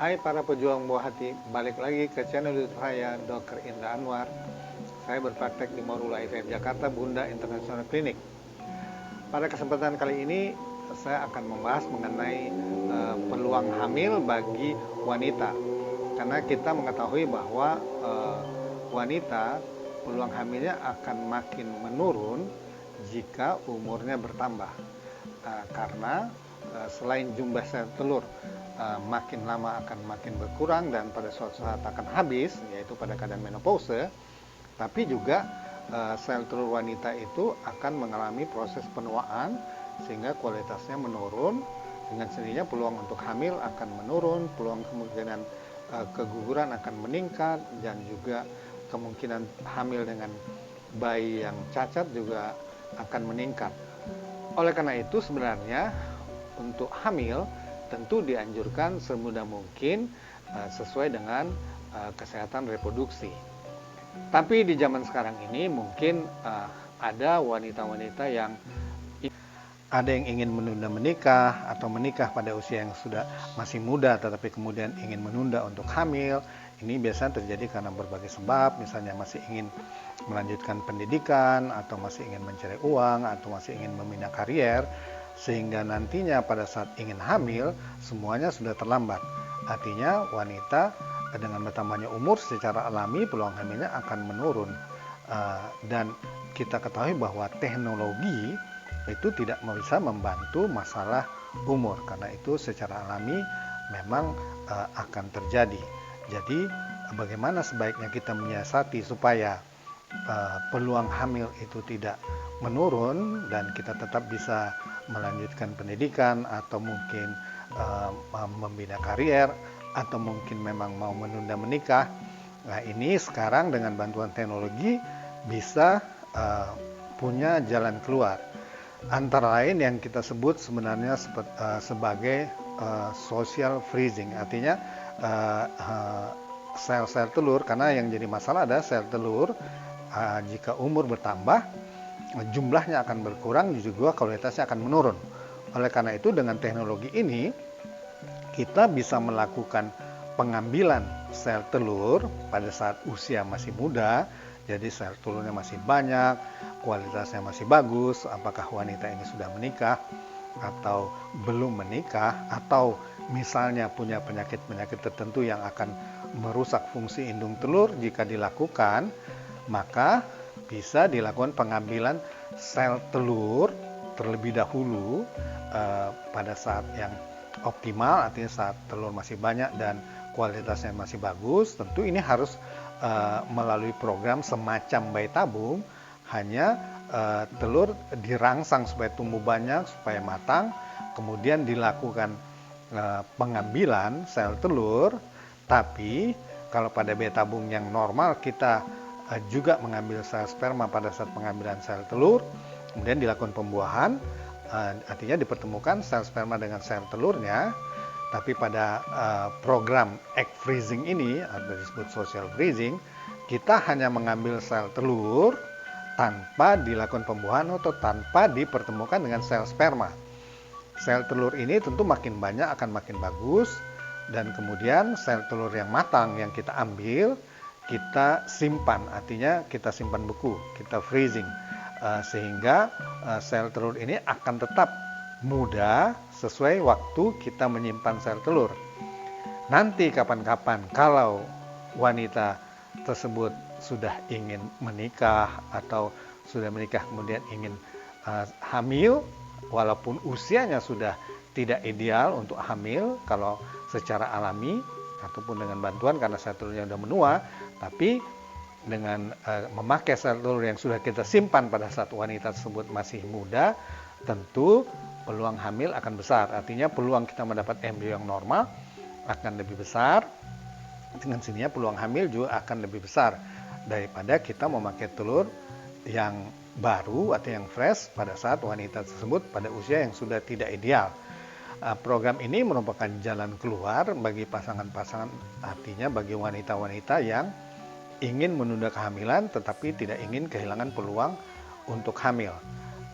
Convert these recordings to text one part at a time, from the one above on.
Hai para pejuang buah hati, balik lagi ke channel YouTube saya, Dr. Indra Anwar. Saya berpraktek di Morula IVF Jakarta, Bunda International Clinic. Pada kesempatan kali ini, saya akan membahas mengenai peluang hamil bagi wanita. Karena kita mengetahui bahwa wanita, peluang hamilnya akan makin menurun jika umurnya bertambah. Karena selain jumlah sel telur makin lama akan makin berkurang dan pada suatu saat akan habis, yaitu pada keadaan menopause, tapi juga sel telur wanita itu akan mengalami proses penuaan sehingga kualitasnya menurun. Dengan sendirinya peluang untuk hamil akan menurun, peluang kemungkinan keguguran akan meningkat, dan juga kemungkinan hamil dengan bayi yang cacat juga akan meningkat. Oleh karena itu sebenarnya untuk hamil tentu dianjurkan semudah mungkin sesuai dengan kesehatan reproduksi. Tapi di zaman sekarang ini mungkin ada wanita-wanita yang ingin menunda menikah atau menikah pada usia yang sudah masih muda tetapi kemudian ingin menunda untuk hamil. Ini biasanya terjadi karena berbagai sebab, misalnya masih ingin melanjutkan pendidikan, atau masih ingin mencari uang, atau masih ingin membina karier, sehingga nantinya pada saat ingin hamil, semuanya sudah terlambat. Artinya wanita dengan bertambahnya umur secara alami peluang hamilnya akan menurun. Dan kita ketahui bahwa teknologi itu tidak bisa membantu masalah umur, karena itu secara alami memang akan terjadi. Jadi bagaimana sebaiknya kita menyiasati supaya peluang hamil itu tidak menurun dan kita tetap bisa melanjutkan pendidikan atau mungkin membina karier atau mungkin memang mau menunda menikah. Nah, ini sekarang dengan bantuan teknologi bisa punya jalan keluar. Antara lain yang kita sebut sebenarnya sebagai social freezing, artinya sel-sel telur, karena yang jadi masalah ada sel telur jika umur bertambah jumlahnya akan berkurang, juga kualitasnya akan menurun. Oleh karena itu dengan teknologi ini kita bisa melakukan pengambilan sel telur pada saat usia masih muda. Jadi sel telurnya masih banyak, kualitasnya masih bagus, apakah wanita ini sudah menikah atau belum menikah, atau misalnya punya penyakit-penyakit tertentu yang akan merusak fungsi indung telur. Jika dilakukan, maka bisa dilakukan pengambilan sel telur terlebih dahulu pada saat yang optimal, artinya saat telur masih banyak dan kualitasnya masih bagus. Tentu ini harus melalui program semacam bayi tabung, hanya telur dirangsang supaya tumbuh banyak, supaya matang, kemudian dilakukan pengambilan sel telur. Tapi kalau pada bayi tabung yang normal kita juga mengambil sel sperma pada saat pengambilan sel telur, kemudian dilakukan pembuahan, artinya dipertemukan sel sperma dengan sel telurnya. Tapi pada program egg freezing ini, atau disebut social freezing, kita hanya mengambil sel telur tanpa dilakukan pembuahan atau tanpa dipertemukan dengan sel sperma. Sel telur ini tentu makin banyak akan makin bagus, dan kemudian sel telur yang matang yang kita ambil, kita simpan, artinya kita simpan beku, kita freezing, sehingga sel telur ini akan tetap muda sesuai waktu kita menyimpan sel telur. Nanti kapan-kapan kalau wanita tersebut sudah ingin menikah atau sudah menikah kemudian ingin hamil, walaupun usianya sudah tidak ideal untuk hamil kalau secara alami ataupun dengan bantuan karena sel telurnya sudah menua, tapi dengan memakai sel telur yang sudah kita simpan pada saat wanita tersebut masih muda, tentu peluang hamil akan besar. Artinya peluang kita mendapat embrio yang normal akan lebih besar. Dengan sininya peluang hamil juga akan lebih besar daripada kita memakai telur yang baru atau yang fresh pada saat wanita tersebut pada usia yang sudah tidak ideal. Program ini merupakan jalan keluar bagi pasangan-pasangan, artinya bagi wanita-wanita yang ingin menunda kehamilan tetapi tidak ingin kehilangan peluang untuk hamil.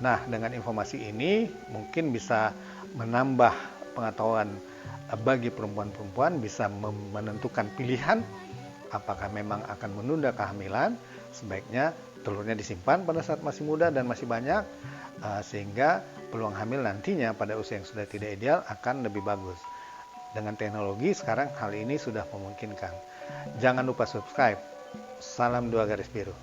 Nah, dengan informasi ini mungkin bisa menambah pengetahuan bagi perempuan-perempuan bisa menentukan pilihan apakah memang akan menunda kehamilan. Sebaiknya telurnya disimpan pada saat masih muda dan masih banyak, sehingga peluang hamil nantinya pada usia yang sudah tidak ideal akan lebih bagus. Dengan teknologi sekarang hal ini sudah memungkinkan. Jangan lupa subscribe. Salam 2 garis biru.